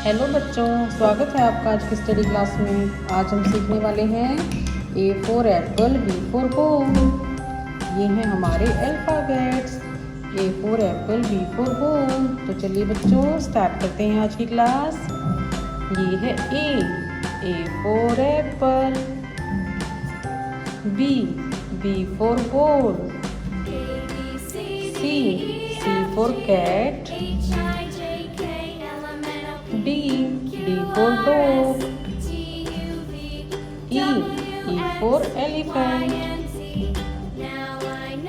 Hello बच्चों, स्वागत है आपका आज की स्टडी क्लास में। आज हम सीखने वाले हैं A for apple, B for ball. ये हैं हमारे alphabets A for apple, B for ball. तो चलिए बच्चों स्टार्ट करते हैं आज की क्लास। ये है A for apple, B for ball, C for cat, D for dog, E for elephant,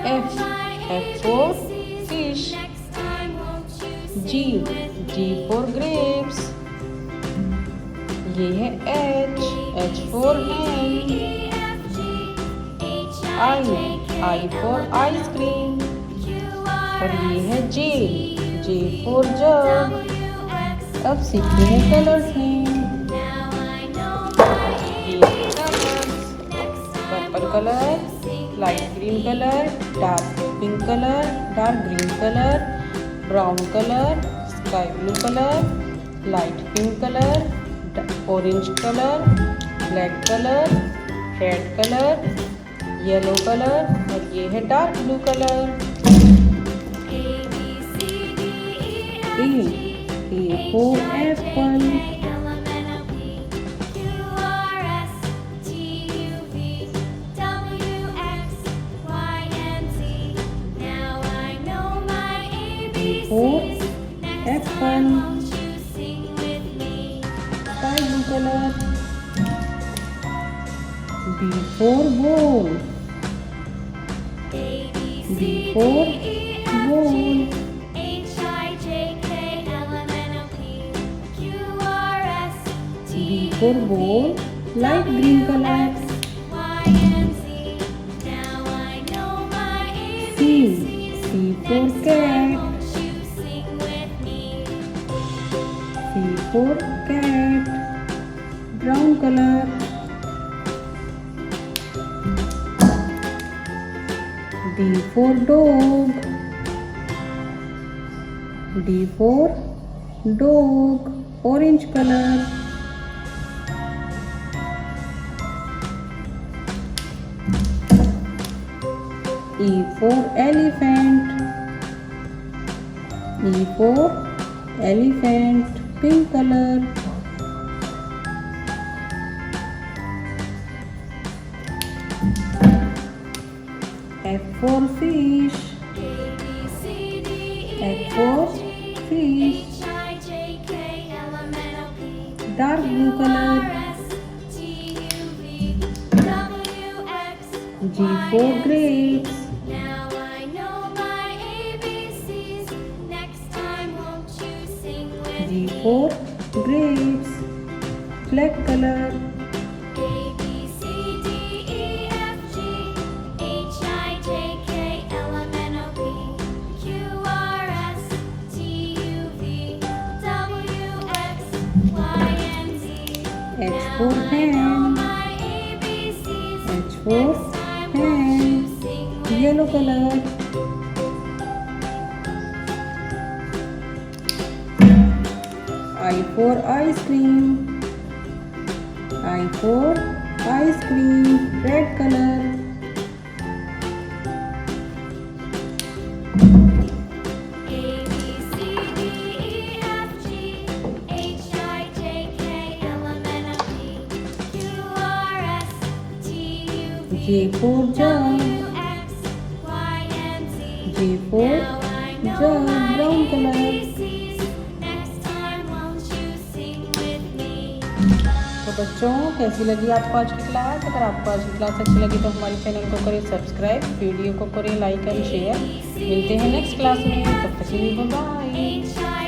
F for fish, G for grapes। ये है H for hand, I for ice cream, और ये है J for jug। अब सीखते हैं colours में। Purple colour, light green colour, dark pink colour, dark green colour, brown colour, sky blue colour, light pink colour, orange colour, black colour, red colour, yellow colour, और ये है dark blue colour. A for apple, A for apple, sky blue color, B for ball, B for ball, B for ball, light green color, C for cat, C for cat, brown color, D for dog, D for dog, orange color, E for elephant, E for elephant, pink color, F for fish, F for fish, dark blue color, G for grapes, G for grapes, black color, H for hand, H for hand, yellow color, I for ice cream, I for ice cream, red color, J for jug, J for jug, brown color। तो बच्चों कैसी लगी आपको आज की class? अगर आपको आज की क्लास अच्छी लगी तो हमारे चैनल को करें सब्सक्राइब, वीडियो को करें लाइक एंड शेयर। मिलते हैं नेक्स्ट क्लास में, तब तक के लिए बाय।